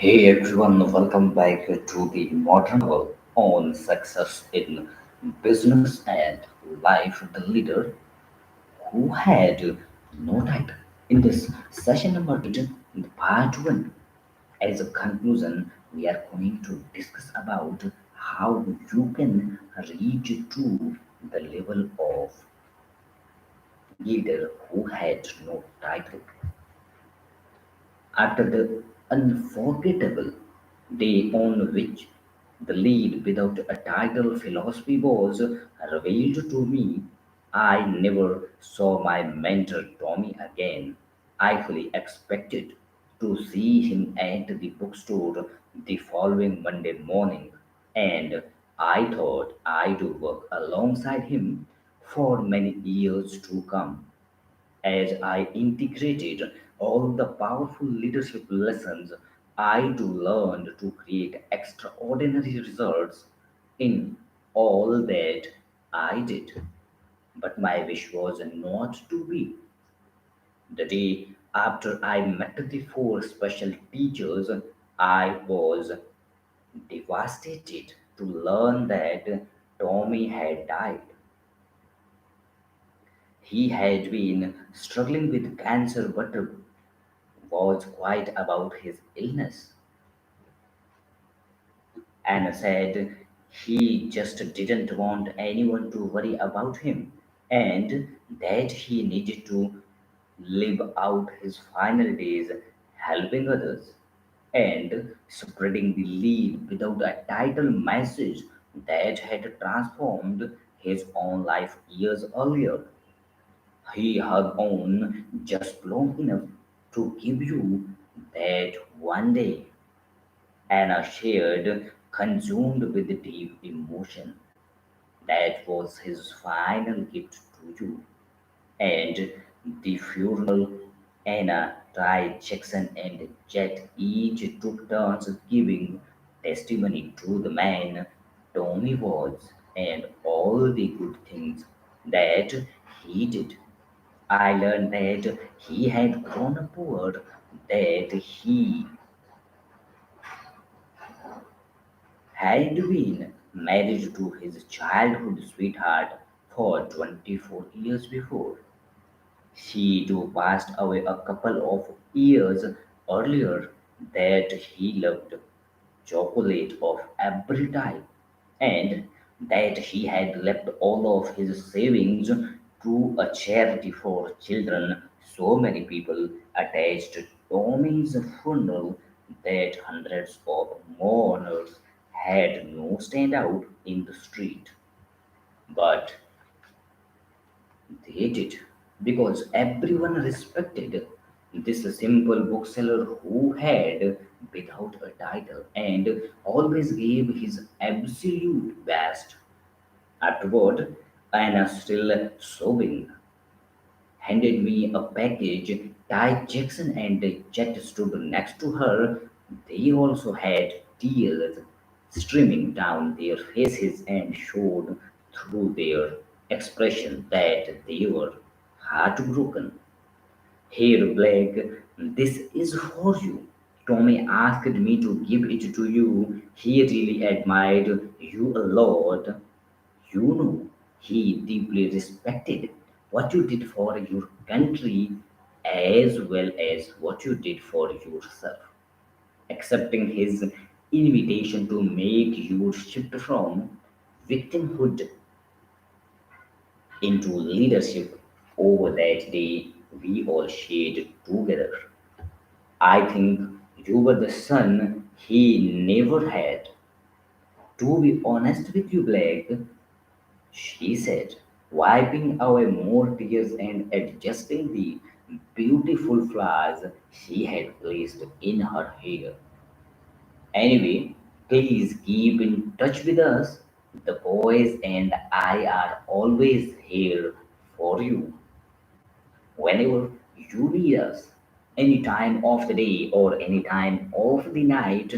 Hey everyone, welcome back to the modern novel on success in business and life. The leader who had no title. In this session number 8, in the part 1, as a conclusion, we are going to discuss about how you can reach to the level of leader who had no title. After the unforgettable day on which the lead without a title philosophy was revealed to me, I never saw my mentor Tommy again. I fully expected to see him at the bookstore the following Monday morning, and I thought I'd work alongside him for many years to come. As I integrated all the powerful leadership lessons I do learned to create extraordinary results in all that I did. But my wish was not to be. The day after I met the four special teachers, I was devastated to learn that Tommy had died. He had been struggling with cancer but was quiet about his illness and said he just didn't want anyone to worry about him and that he needed to live out his final days helping others and spreading the lead without a title message that had transformed his own life years earlier. He hung on just long enough to give you that one day Anna shared, consumed with deep emotion. That was his final gift to you. And the funeral, Anna, Ty, Jackson, and Jet each took turns giving testimony to the man Tommy was and all the good things that he did. I learned that he had grown up poor, that he had been married to his childhood sweetheart for 24 years before. She too passed away a couple of years earlier, that he loved chocolate of every type, and that he had left all of his savings to a charity for children. So many people attached Tommy's funeral that hundreds of mourners had no standout in the street. But they did, because everyone respected this simple bookseller who had without a title and always gave his absolute best. Afterward, Anna, still sobbing, handed me a package. Ty Jackson and Jet stood next to her. They also had tears streaming down their faces and showed through their expression that they were heartbroken. Here, Blake, this is for you. Tommy asked me to give it to you. He really admired you a lot. You know, he deeply respected what you did for your country as well as what you did for yourself. Accepting his invitation to make you shift from victimhood into leadership over that day we all shared together. I think you were the son he never had. To be honest with you, Blake, she said, wiping away more tears and adjusting the beautiful flowers she had placed in her hair. Anyway, please keep in touch with us. The boys and I are always here for you whenever you need us. Any time of the day or any time of the night,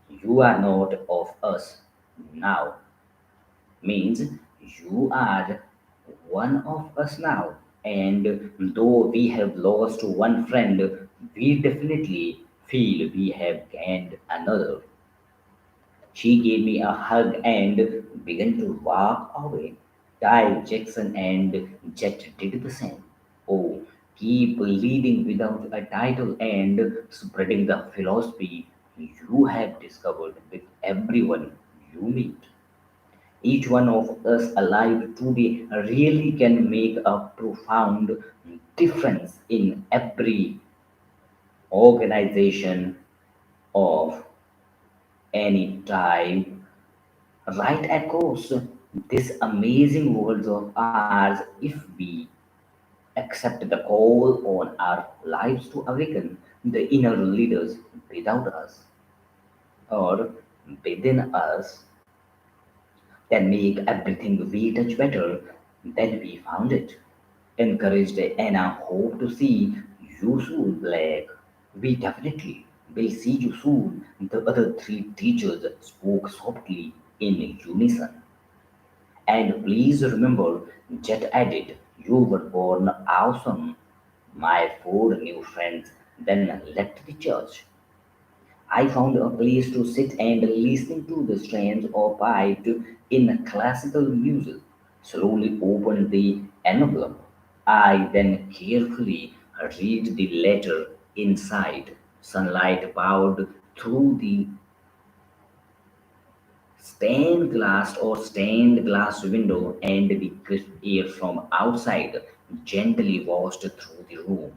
you are not of us now. Means you are one of us now. And though we have lost one friend, we definitely feel we have gained another. She gave me a hug and began to walk away. Ty Jackson and Jet did the same. Oh, keep leading without a title and spreading the philosophy you have discovered with everyone you meet. Each one of us alive today really can make a profound difference in every organization of any type right across this amazing world of ours if we accept the call on our lives to awaken the inner leaders without us or within us that make everything we touch better than we found it. Encouraged and I hope to see you soon, Black. We definitely will see you soon. The other three teachers spoke softly in unison. And please remember, Jet added, you were born awesome. My four new friends then left the church. I found a place to sit and listening to the strains of pipe in classical music. Slowly opened the envelope. I then carefully read the letter inside. Sunlight poured through the stained glass window and the crisp air from outside gently washed through the room.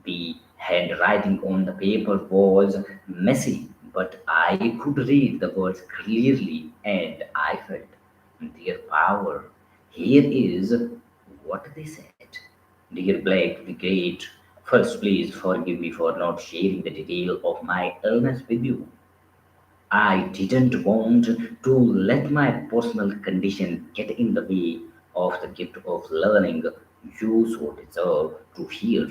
The handwriting on the paper was messy, but I could read the words clearly and I felt their power. Here is what they said. Dear Blake the Great, first please forgive me for not sharing the detail of my illness with you. I didn't want to let my personal condition get in the way of the gift of learning you so deserve to hear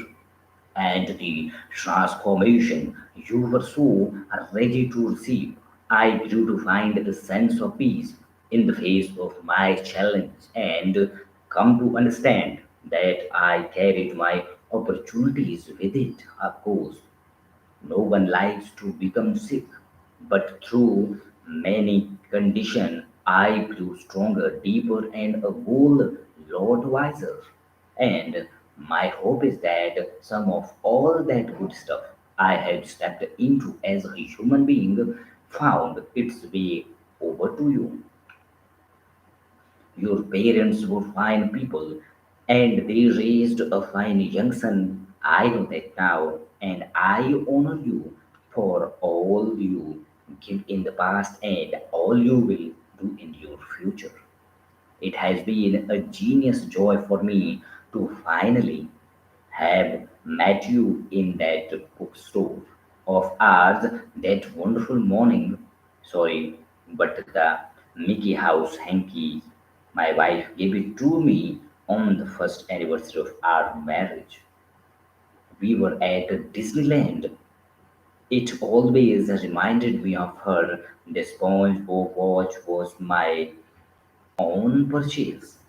and the transformation you were so ready to receive. I grew to find a sense of peace in the face of my challenge and come to understand that I carried my opportunities with it, of course. No one likes to become sick, but through many conditions, I grew stronger, deeper, and a whole lot wiser. And my hope is that some of all that good stuff I had stepped into as a human being found its way over to you. Your parents were fine people, and they raised a fine young son. I know that now, and I honor you for all you give in the past and all you will do in your future. It has been a genius joy for me to finally have met you in that bookstore of ours that wonderful morning. Sorry, but the Mickey House hanky, my wife gave it to me on the first anniversary of our marriage. We were at Disneyland. It always reminded me of her. The SpongeBob watch was my own purchase.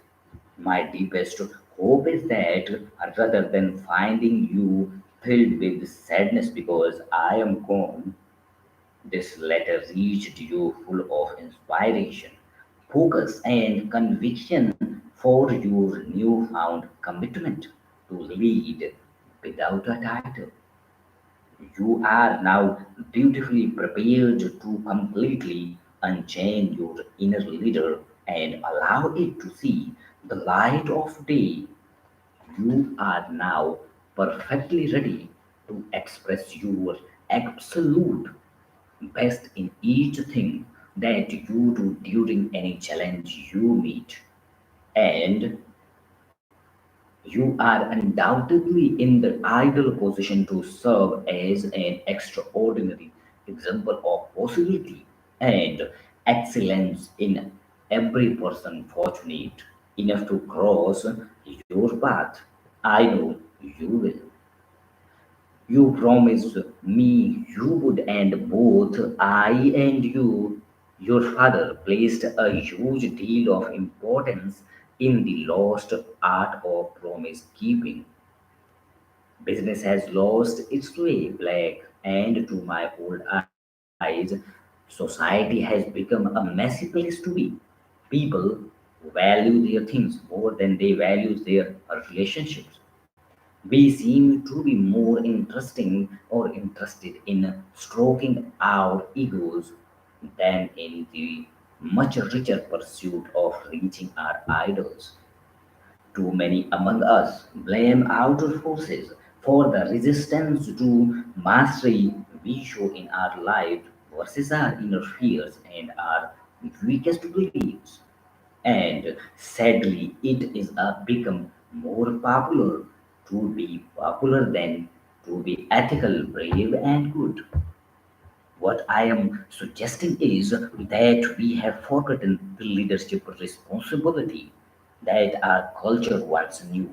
My deepest hope is that rather than finding you filled with sadness because I am gone, this letter reached you full of inspiration, focus, and conviction for your newfound commitment to lead without a title. You are now beautifully prepared to completely unchain your inner leader and allow it to see the light of day. You are now perfectly ready to express your absolute best in each thing that you do during any challenge you meet. And you are undoubtedly in the ideal position to serve as an extraordinary example of possibility and excellence in every person fortunate enough to cross your path. I know you will. You promised me you would, and both I and you, your father, placed a huge deal of importance in the lost art of promise keeping. Business has lost its way, Black, and to my old eyes, society has become a messy place to be. People value their things more than they value their relationships. We seem to be more interesting or interested in stroking our egos than in the much richer pursuit of reaching our idols. Too many among us blame outer forces for the resistance to mastery we show in our lives versus our inner fears and our weakest beliefs. And sadly, it is become more popular to be popular than to be ethical, brave, and good. What I am suggesting is that we have forgotten the leadership responsibility that our culture once knew.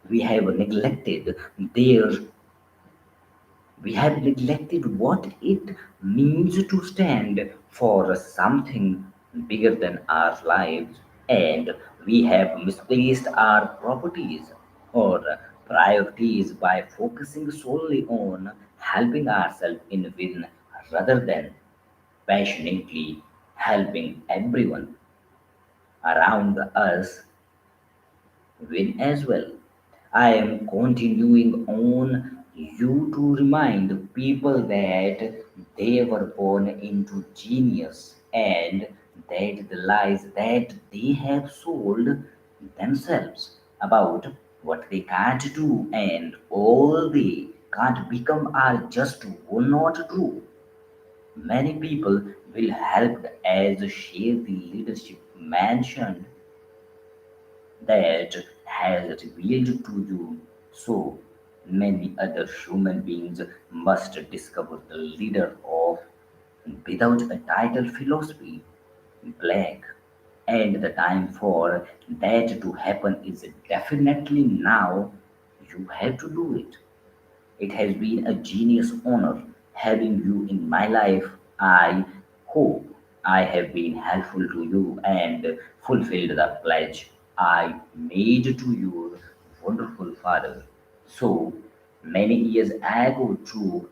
We have neglected their we have neglected what it means to stand for something bigger than our lives, and we have misplaced our properties or priorities by focusing solely on helping ourselves in win rather than passionately helping everyone around us win as well. I am continuing on you to remind people that they were born into genius and that the lies that they have sold themselves about what they can't do and all they can't become are just not true. Many people will help as share the leadership mentioned that has revealed to you so many other human beings must discover the leader of without a title philosophy black, and the time for that to happen is definitely now. You have to do it. It has been a genius honor having you in my life. I hope I have been helpful to you and fulfilled the pledge I made to your wonderful father so many years ago to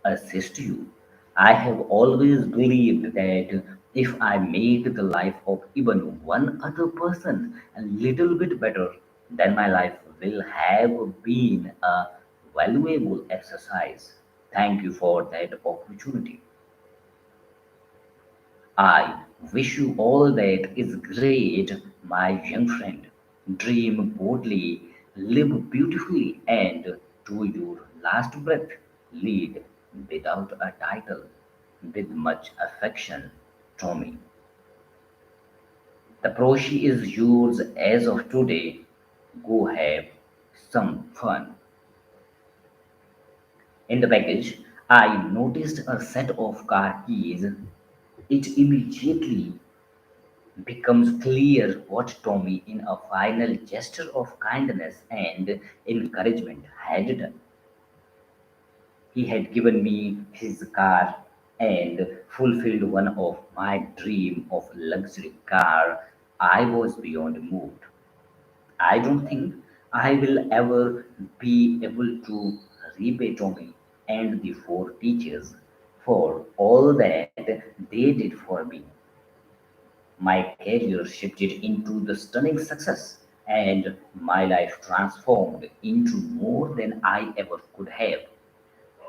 assist you. I have always believed that if I made the life of even one other person a little bit better, then my life will have been a valuable exercise. Thank you for that opportunity. I wish you all that is great, my young friend. Dream boldly, live beautifully, and to your last breath, lead without a title. With much affection, Tommy. The brochure is yours as of today. Go have some fun. In the package, I noticed a set of car keys. It immediately becomes clear what Tommy, in a final gesture of kindness and encouragement, had done. He had given me his car and fulfilled one of my dream of luxury car. I was beyond moved. I don't think I will ever be able to repay Tommy and the four teachers for all that they did for me. My career shifted into the stunning success, and my life transformed into more than I ever could have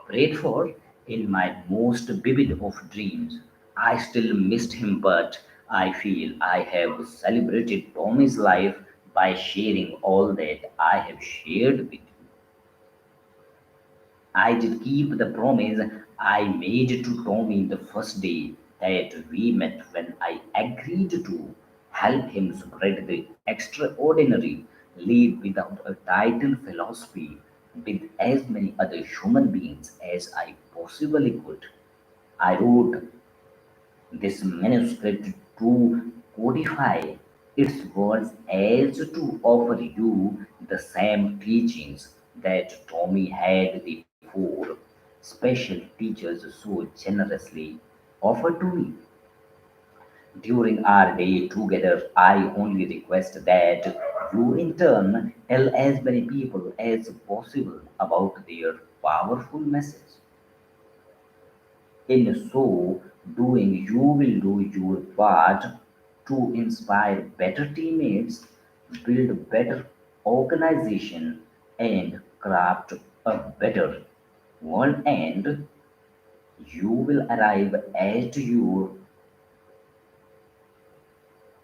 prayed for in my most vivid of dreams. I still missed him, but I feel I have celebrated Tommy's life by sharing all that I have shared with you. I did keep the promise I made to Tommy the first day that we met when I agreed to help him spread the extraordinary lead without a title philosophy with as many other human beings as I possibly could. I wrote this manuscript to codify its words as to offer you the same teachings that Tommy had the four special teachers so generously offered to me. During our day together, I only request that You, in turn, tell as many people as possible about their powerful message. In so doing, you will do your part to inspire better teammates, build better organization, and craft a better world. And you will arrive at your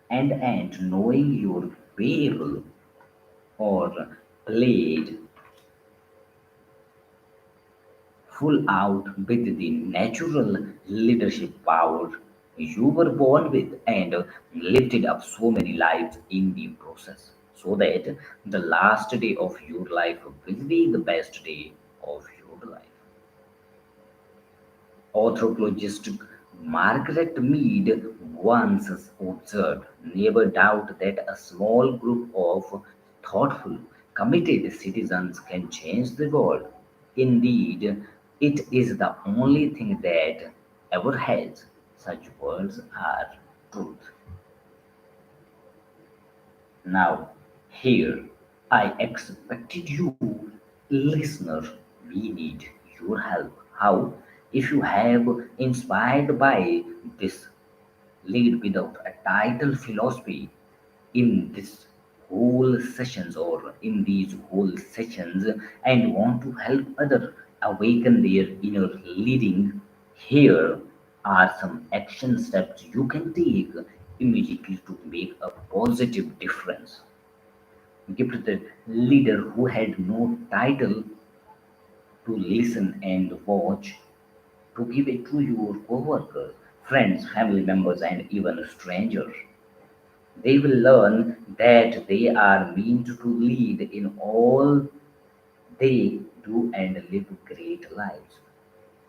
end knowing your variable or played full out with the natural leadership power you were born with and lifted up so many lives in the process so that the last day of your life will be the best day of your life. Anthropologist Margaret Mead once observed, never doubt that a small group of thoughtful, committed citizens can change the world. Indeed, it is the only thing that ever has. Such words are truth. Now, here, I expected you, listener, we need your help. How? If you have inspired by this lead without a title philosophy in this whole sessions or in these whole sessions and want to help other awaken their inner leading, here are some action steps you can take immediately to make a positive difference. Give the leader who had no title to listen and watch, to give it to your coworkers, friends, family members, and even strangers. They will learn that they are meant to lead in all they do and live great lives.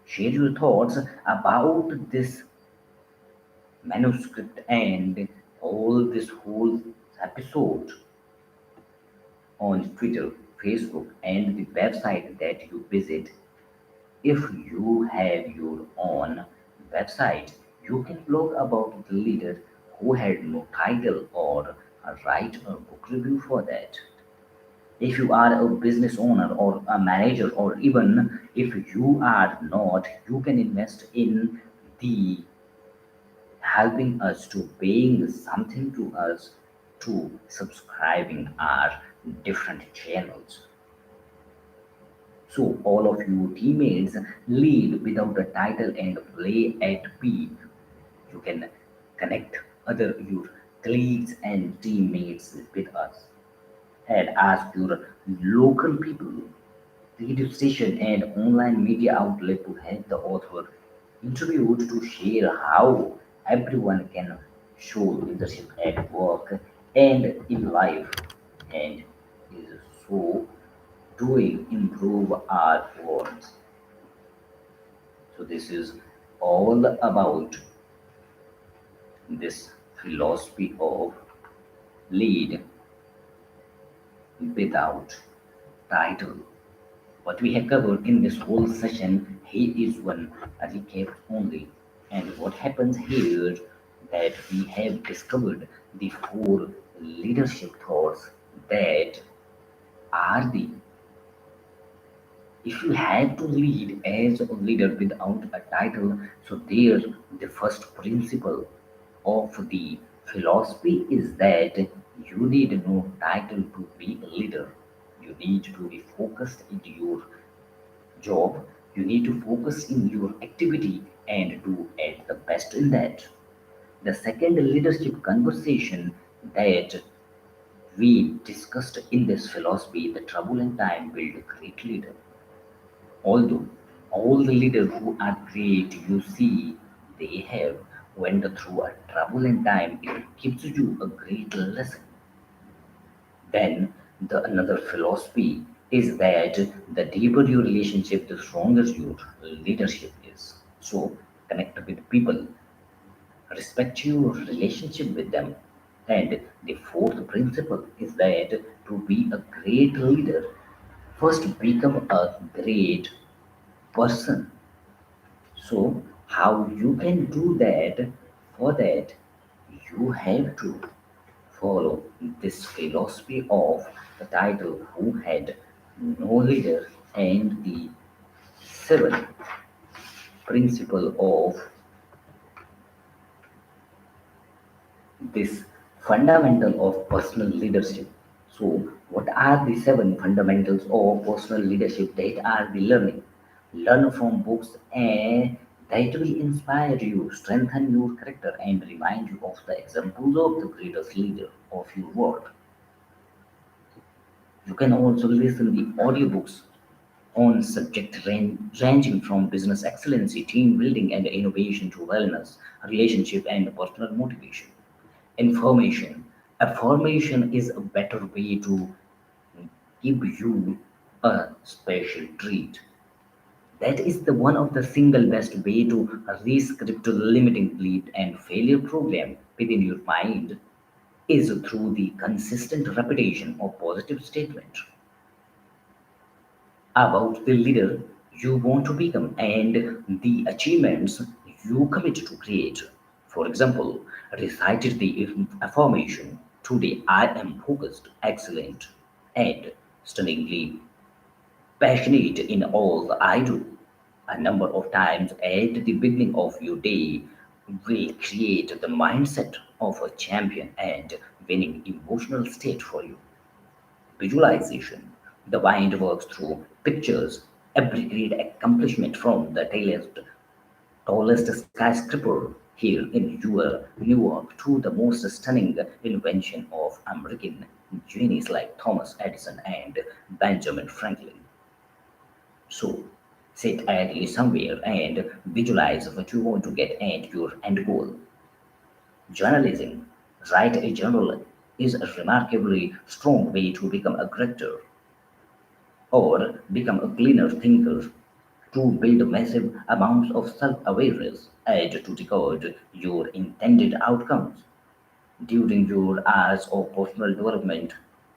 Share your thoughts about this manuscript and all this whole episode on Twitter, Facebook, and the website that you visit. If you have your own website, you can blog about the leader who had no title or write a book review for that. If you are a business owner or a manager, or even if you are not, you can invest in the helping us to paying something to us to subscribing our different channels. So all of you teammates lead without a title and play at peak. You can connect other your colleagues and teammates with us and ask your local people, radio station and online media outlet to have the author interviewed to share how everyone can show leadership at work and in life and is so doing improve our world. So this is all about this philosophy of lead without title. What we have covered in this whole session here is one recap only. And what happens here that we have discovered the four leadership thoughts that are the if you have to lead as a leader without a title, so there the first principle of the philosophy is that you need no title to be a leader. You need to be focused in your job. You need to focus in your activity and do at the best in that. The second leadership conversation that we discussed in this philosophy, the turbulent time build a great leader. Although all the leaders who are great, you see, they have went through a turbulent time. It gives you a great lesson. Then the another philosophy is that the deeper your relationship, the stronger your leadership is. So connect with people, respect your relationship with them. And the fourth principle is that to be a great leader, first become a great person. So, how you can do that? For that, you have to follow this philosophy of the title Who Had No Leader and the seven principle of this fundamental of personal leadership. So, what are the seven fundamentals of personal leadership that are the learning? Learn from books and that will inspire you, strengthen your character, and remind you of the examples of the greatest leader of your world. You can also listen the audiobooks on subject ranging from business excellence, team building, and innovation to wellness, relationship, and personal motivation. Information. Affirmation is a better way to give you a special treat. That is the one of the single best way to rescript the limiting belief and failure program within your mind is through the consistent repetition of positive statement about the leader you want to become and the achievements you commit to create. For example, recited the affirmation today I am focused, excellent, and stunningly passionate in all I do. A number of times at the beginning of your day will create the mindset of a champion and winning emotional state for you. Visualization. The mind works through pictures. Every great accomplishment from the tallest skyscraper here in New York to the most stunning invention of American genies like Thomas Edison and Benjamin Franklin. So, sit idly somewhere and visualize what you want to get and your end goal. Journalism. Write a journal is a remarkably strong way to become a character or become a cleaner thinker to build massive amounts of self-awareness and to record your intended outcomes. During your hours of personal development,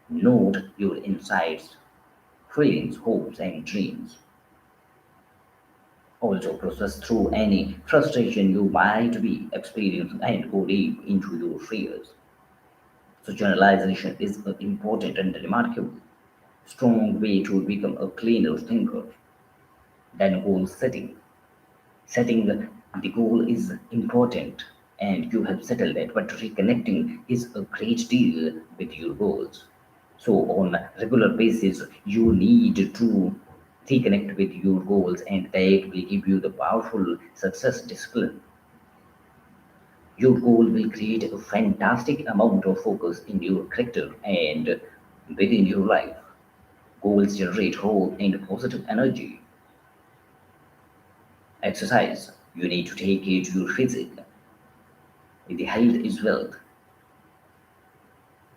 note your insights, feelings, hopes, and dreams. Also process through any frustration you might be experiencing and go deep into your fears. So journalization is an important and remarkable strong way to become a cleaner thinker. Then goal setting. Setting the goal is important and you have settled it, but reconnecting is a great deal with your goals. So on a regular basis, you need to reconnect with your goals and that will give you the powerful success discipline. Your goal will create a fantastic amount of focus in your character and within your life. Goals generate hope and positive energy. Exercise. You need to take care to your physique. The health is wealth,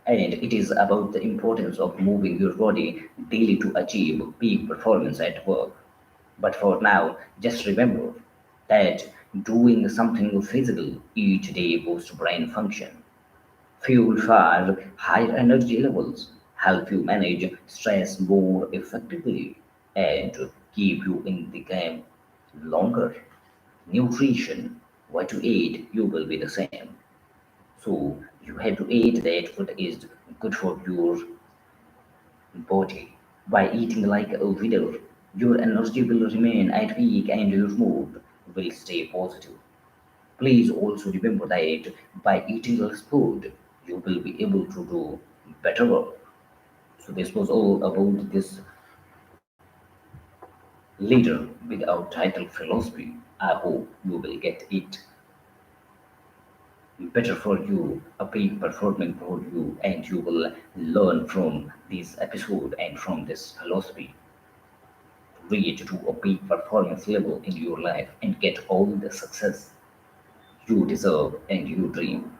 and it is about the importance of moving your body daily to achieve peak performance at work. But for now, just remember that doing something physical each day boosts brain function, fuel far higher energy levels, help you manage stress more effectively, and keep you in the game longer. Nutrition, what you eat, you will be the same. So you have to eat that food is good for your body. By eating like a winner, your energy will remain at peak and your mood will stay positive. Please also remember that by eating less food, you will be able to do better work. So this was all about this leader without title philosophy. I hope you will get it better for you, a peak performing for you, and you will learn from this episode and from this philosophy to reach to a peak performance level in your life and get all the success you deserve and you dream.